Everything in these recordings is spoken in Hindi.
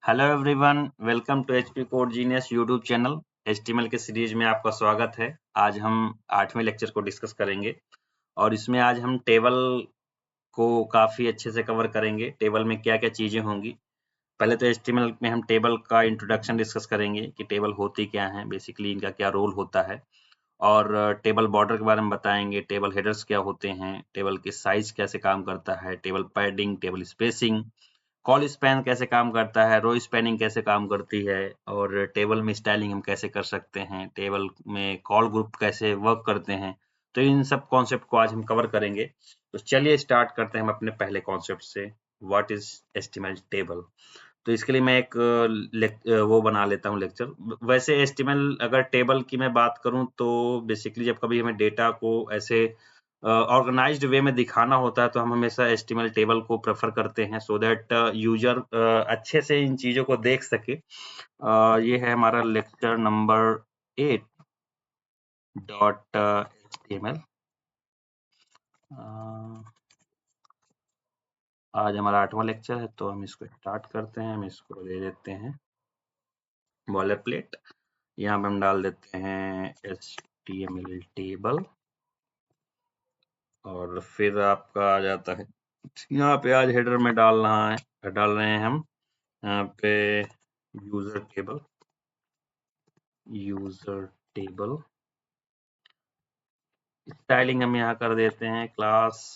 Hello everyone, welcome to HP code genius YouTube channel. HTML के सीरीज में आपका स्वागत है। आज हम 8वें लेक्चर को डिस्कस करेंगे और इसमें आज हम टेबल को काफ़ी अच्छे से कवर करेंगे। टेबल में क्या-क्या चीज़ें होंगी। पहले तो एचटीएमएल में हम टेबल का इंट्रोडक्शन डिस्कस करेंगे कि टेबल होती क्या हैं, बेसिकली इनका क्या रोल होता है और टेबल बॉर्डर के बारे में बताएंगे, टेबल हेडर्स क्या होते हैं, टेबल की साइज कैसे काम करता है, table padding, table spacing, call span कैसे काम करता है, रो स्पैनिंग कैसे काम करती है और टेबल में स्टाइलिंग हम कैसे कर सकते हैं, टेबल में कॉल ग्रुप कैसे वर्क करते हैं। तो इन सब कॉन्सेप्ट को आज हम कवर करेंगे। तो चलिए स्टार्ट करते हैं हम अपने पहले कॉन्सेप्ट से, व्हाट इज एचटीएमएल टेबल। तो इसके लिए मैं एक वो बना लेता हूँ लेक्चर। वैसे एचटीएमएल अगर टेबल की मैं बात करूँ तो बेसिकली जब कभी हमें डेटा को ऐसे ऑर्गेनाइज्ड वे में दिखाना होता है तो हम हमेशा एचटीएमएल टेबल को प्रेफर करते हैं सो दैट यूजर अच्छे से इन चीजों को देख सके। ये है हमारा लेक्चर नंबर 8.html। आज हमारा 8वां लेक्चर है तो हम इसको स्टार्ट करते हैं। हम इसको दे देते हैं बॉलर प्लेट। यहाँ पे हम डाल देते हैं HTML टेबल और फिर आपका आ जाता है यहाँ पे आज हेडर में डाल रहे हैं हम यहाँ पे यूजर टेबल स्टाइलिंग हम यहाँ कर देते हैं क्लास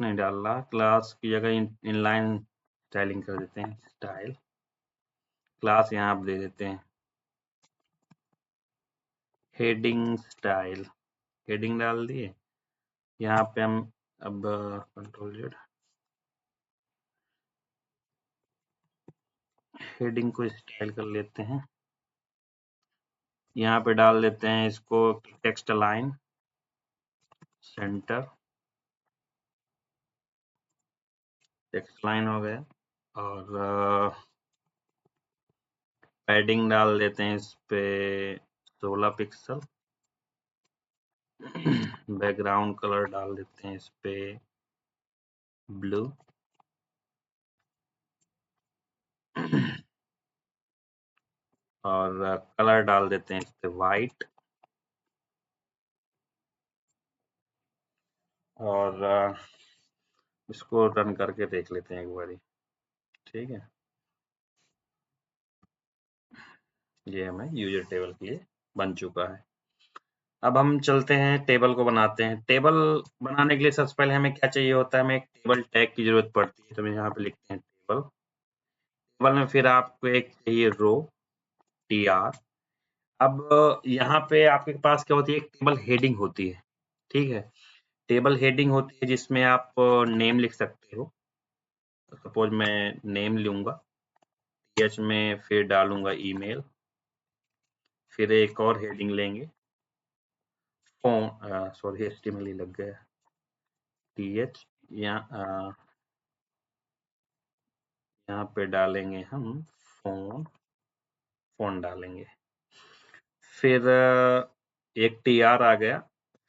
नहीं डाल रहा, क्लास की जगह इनलाइन स्टाइलिंग कर देते हैं। स्टाइल क्लास यहाँ आप दे देते हैं हेडिंग स्टाइल, हेडिंग डाल दिए। यहाँ पे हम अब कंट्रोल जेड हेडिंग को स्टाइल कर लेते हैं। यहाँ पे डाल देते हैं इसको text line centre, text line हो गया और पैडिंग डाल देते हैं इस पे 16 पिक्सल। बैकग्राउंड कलर डाल देते हैं इस पे ब्लू और कलर डाल देते हैं इस पे वाइट और इसको रन करके देख लेते हैं एक बारी। ठीक है, ये हमें यूजर टेबल के लिए बन चुका है। अब हम चलते हैं टेबल को बनाते हैं। टेबल बनाने के लिए सबसे पहले हमें क्या चाहिए होता है, हमें एक टेबल टैग की जरूरत पड़ती है। तो हम यहाँ पे लिखते हैं टेबल। टेबल में फिर आपको एक चाहिए रो TR। अब यहाँ पे आपके पास क्या होती है, एक टेबल हेडिंग होती है। ठीक है, टेबल हेडिंग होती है जिसमें आप नेम लिख सकते हो। सपोज मैं नेम लूंगा, TH में फिर डालूंगा ईमेल, फिर एक और हेडिंग लेंगे फोन, सॉरी HTML ही लग गया, TH यहाँ यहाँ पे डालेंगे हम फोन डालेंगे। फिर एक TR आ गया।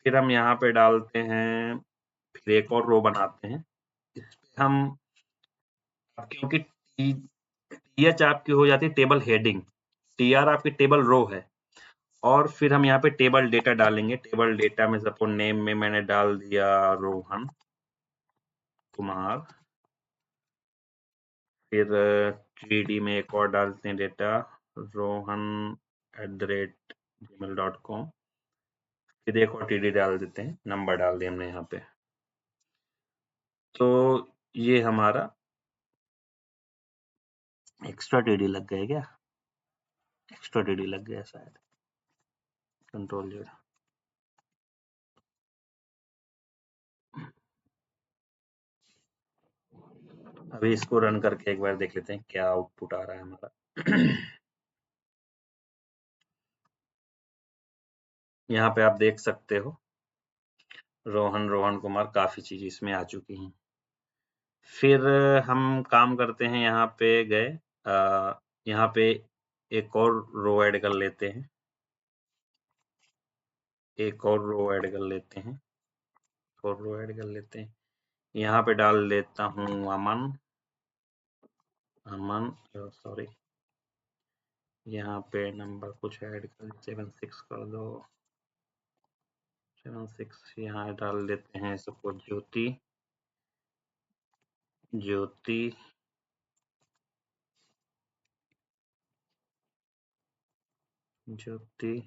फिर हम यहाँ पे डालते हैं, फिर एक और रो बनाते हैं। इस पे हम क्योंकि TH आपकी हो जाती है टेबल हेडिंग, TR आपकी टेबल रो है और फिर हम यहाँ पे टेबल डेटा डालेंगे। टेबल डेटा में सपोज नेम में मैंने डाल दिया रोहन कुमार। फिर GD में एक और डालते हैं डेटा rohan@gmail.com। फिर एक और TD डाल देते हैं, नंबर डाल दिया हमने यहाँ पे। तो ये हमारा एक्स्ट्रा TD लग गया क्या, एक्स्ट्रा TD लग गया शायद, कंट्रोल जेड। अभी इसको रन करके एक बार देख लेते हैं क्या आउटपुट आ रहा है हमारा। यहाँ पे आप देख सकते हो रोहन कुमार, काफी चीज इसमें आ चुकी हैं। फिर हम काम करते हैं, यहाँ पे गए, यहाँ पे एक और रो ऐड कर लेते हैं, एक और रो ऐड कर लेते हैं, और रो ऐड कर लेते हैं। यहाँ पे डाल देता हूँ अमन, अमन, सॉरी, यहाँ पे नंबर कुछ ऐड कर 76 कर दो, 76 यहाँ डाल देते हैं। सपोज ज्योति, ज्योति ज्योति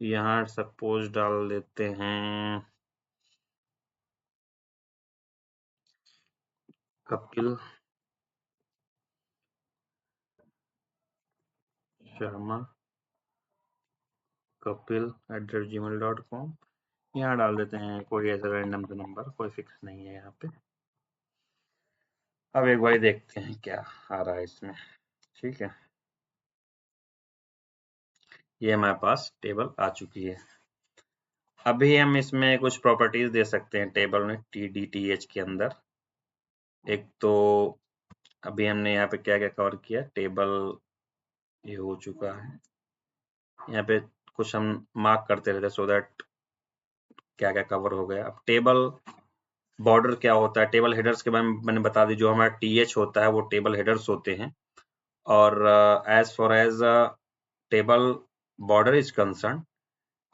यहाँ सपोज डाल देते हैं कपिल शर्मा, कपिल@gmail.com। यहाँ डाल देते हैं कोई ऐसा रैंडम सा नंबर, कोई फिक्स नहीं है यहाँ पे। अब एक बार देखते हैं क्या आ रहा है इसमें। ठीक है, ये हमारे पास टेबल आ चुकी है। अभी हम इसमें कुछ प्रॉपर्टीज दे सकते हैं टेबल में TDTH के अंदर। एक तो अभी हमने यहाँ पे क्या क्या कवर किया, टेबल ये हो चुका है। यहाँ पे कुछ हम मार्क करते रहते सो दैट क्या क्या कवर हो गया। अब टेबल बॉर्डर क्या होता है, टेबल हेडर्स के बारे में मैंने बता दी। जो हमारा TH होता है वो टेबल हेडर्स होते हैं। और as far as table border is concern,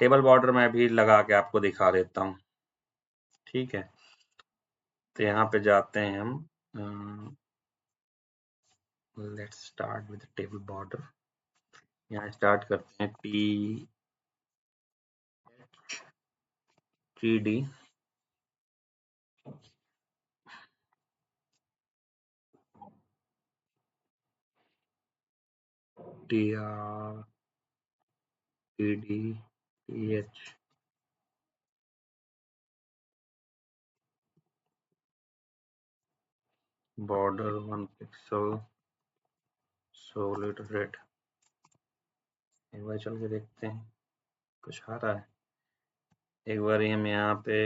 table border मैं भी लगा के आपको दिखा देता हूँ। ठीक है, तो यहाँ पे जाते हैं हम। Let's start with table border. यहाँ स्टार्ट करते हैं TD TR TD TH border 1 pixel solid red. एक बार चल के देखते हैं कुछ आ रहा है। एक बार हम यहाँ पे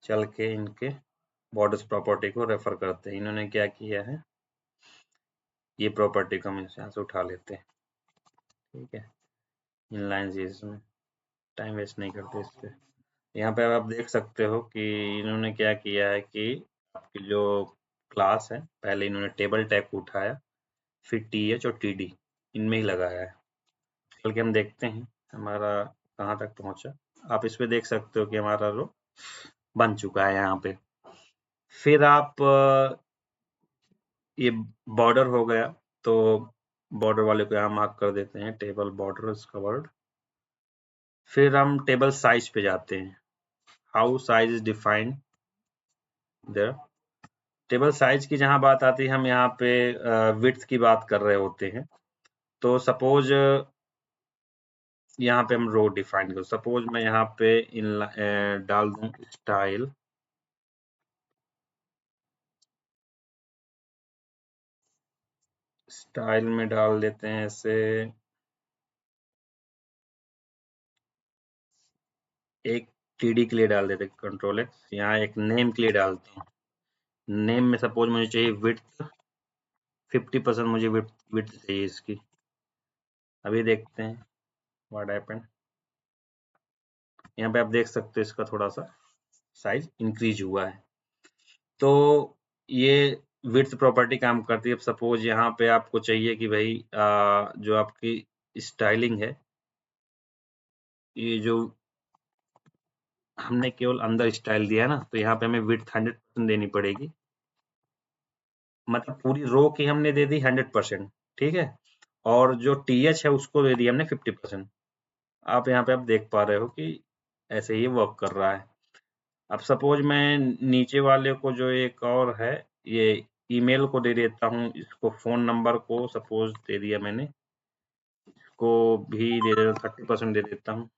चल के इनके बॉर्डर्स प्रॉपर्टी को रेफर करते हैं। इन्होंने क्या किया है, ये प्रॉपर्टी को हम यहाँ से उठा लेते हैं। ठीक है, इनलाइन जीएस में टाइम वेस्ट नहीं करते इस पे। यहाँ पे आप देख सकते हो कि इन्होंने क्या किया है कि आपकी जो क्लास है, पहले इन्होंने टेबल टैग को उठाया, फिर TH और TD इनमें ही लगाया है। चल के हम देखते हैं हमारा कहाँ तक पहुंचा। आप इस पे देख सकते हो कि हमारा रो बन चुका है यहाँ पे। फिर आप ये बॉर्डर हो गया, तो बॉर्डर वाले को यहाँ मार्क कर देते हैं, टेबल बॉर्डर इज कवर्ड। फिर हम टेबल साइज पे जाते हैं, how size is defined there. Table size की जहां बात आती है, हम यहाँ पे विड्थ की बात कर रहे होते हैं। तो सपोज यहाँ पे हम रो डिफाइन करो। सपोज मैं यहाँ पे डाल दूं स्टाइल, स्टाइल में डाल देते हैं ऐसे एक TD के लिए डाल देते हैं Ctrl+X। यहाँ एक नेम के लिए डालते हैं। नेम में सपोज मुझे चाहिए विड्थ 50%, मुझे विड्थ चाहिए इसकी। अभी देखते हैं व्हाट हैपेंड। यहाँ पे आप देख सकते हो इसका थोड़ा सा साइज इंक्रीज हुआ है। तो ये विड्थ प्रॉपर्टी काम करती है। अब सपोज यहाँ पे आपको चाहिए कि भाई जो आपकी स्टाइलिंग है, ये जो हमने केवल अंदर स्टाइल दिया है ना, तो यहाँ पे हमें विड्थ 100% देनी पड़ेगी। मतलब पूरी रो की हमने दे दी 100%। ठीक है, और जो TH है उसको दे दिया हमने 50%। आप यहाँ पे आप देख पा रहे हो कि ऐसे ही वर्क कर रहा है। अब सपोज मैं नीचे वाले को जो एक और है, ये ईमेल को दे देता हूँ, इसको फोन नंबर को सपोज दे दिया मैंने, इसको भी दे देता 30% दे देता हूँ।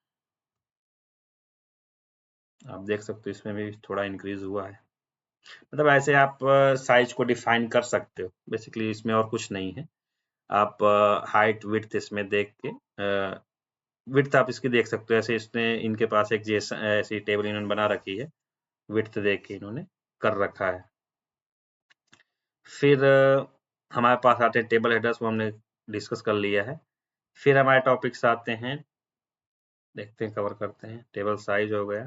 आप देख सकते हो इसमें भी थोड़ा इंक्रीज हुआ है। मतलब ऐसे आप साइज को डिफाइन कर सकते हो। बेसिकली इसमें और कुछ नहीं है। आप हाइट विड्थ इसमें देख के विड्थ आप इसकी देख सकते हो। ऐसे इसने इनके पास एक जैसा ऐसी टेबल इन्होंने बना रखी है, विड्थ देख के इन्होंने कर रखा है। फिर हमारे पास आते हैं टेबल हेडर्स, वो हमने डिस्कस कर लिया है। फिर हमारे टॉपिक्स आते हैं, देखते हैं कवर करते हैं। टेबल साइज हो गया,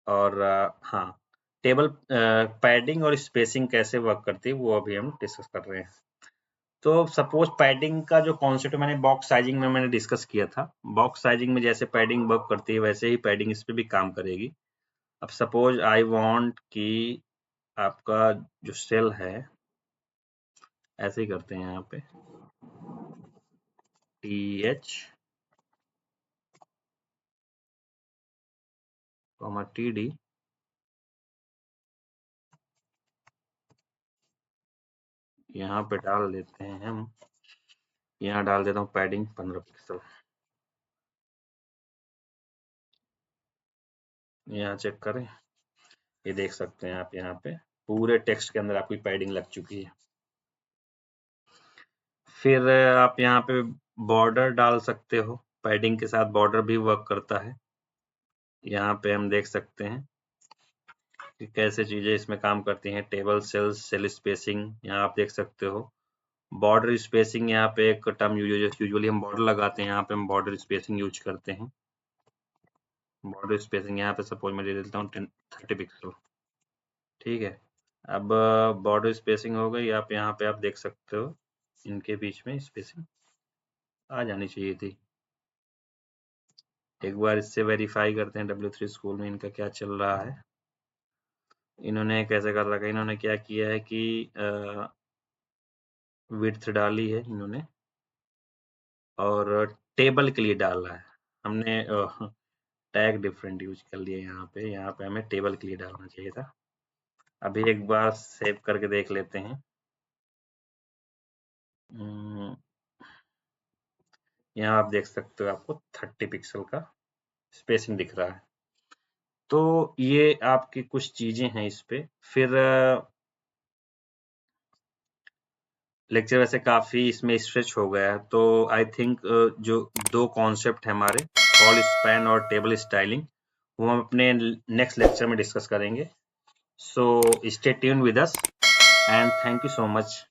और हाँ, टेबल पैडिंग और स्पेसिंग कैसे वर्क करती है वो अभी हम डिस्कस कर रहे हैं। तो सपोज पैडिंग का जो कॉन्सेप्ट मैंने बॉक्स साइजिंग में मैंने डिस्कस किया था, बॉक्स साइजिंग में जैसे पैडिंग वर्क करती है वैसे ही पैडिंग इस पे भी काम करेगी। अब सपोज आई वांट कि आपका जो सेल है, ऐसे ही करते हैं यहाँ पे TH, TD, यहाँ पे डाल देते हैं हम, यहाँ डाल देता हूँ पैडिंग 15 पिक्सल। यहाँ चेक करें, ये देख सकते हैं आप, यहाँ पे पूरे टेक्स्ट के अंदर आपकी पैडिंग लग चुकी है। फिर आप यहाँ पे बॉर्डर डाल सकते हो, पैडिंग के साथ बॉर्डर भी वर्क करता है। यहाँ पे हम देख सकते हैं कि कैसे चीजें इसमें काम करती हैं। टेबल सेल्स, सेल स्पेसिंग, यहाँ आप देख सकते हो। बॉर्डर स्पेसिंग, यहाँ पे एक टर्म यूजुअली हम बॉर्डर लगाते हैं, यहाँ पे हम बॉर्डर स्पेसिंग यूज करते हैं। बॉर्डर स्पेसिंग यहाँ पे सपोज मैं दे देता हूँ 30 पिक्सल, ठीक है। अब बॉर्डर स्पेसिंग हो गई, आप यहाँ पे आप देख सकते हो इनके बीच में स्पेसिंग आ जानी चाहिए थी। एक बार इससे वेरीफाई करते हैं W3 स्कूल में इनका क्या चल रहा है। इन्होंने कैसे कर रखा है, इन्होंने क्या किया है कि विड्थ डाली है इन्होंने और टेबल के लिए डाला है। हमने टैग डिफरेंट यूज कर लिया यहाँ पे हमें टेबल के लिए डालना चाहिए था। अभी एक बार सेव करके देख लेते हैं। यहाँ आप देख सकते हो आपको 30 पिक्सल का स्पेसिंग दिख रहा है। तो ये आपकी कुछ चीजें हैं इस पे। फिर लेक्चर वैसे काफी इसमें स्ट्रेच हो गया है, तो आई थिंक जो दो कॉन्सेप्ट है हमारे, कॉल स्पैन और टेबल स्टाइलिंग, वो हम अपने नेक्स्ट लेक्चर में डिस्कस करेंगे। So stay tune with us and thank you so much.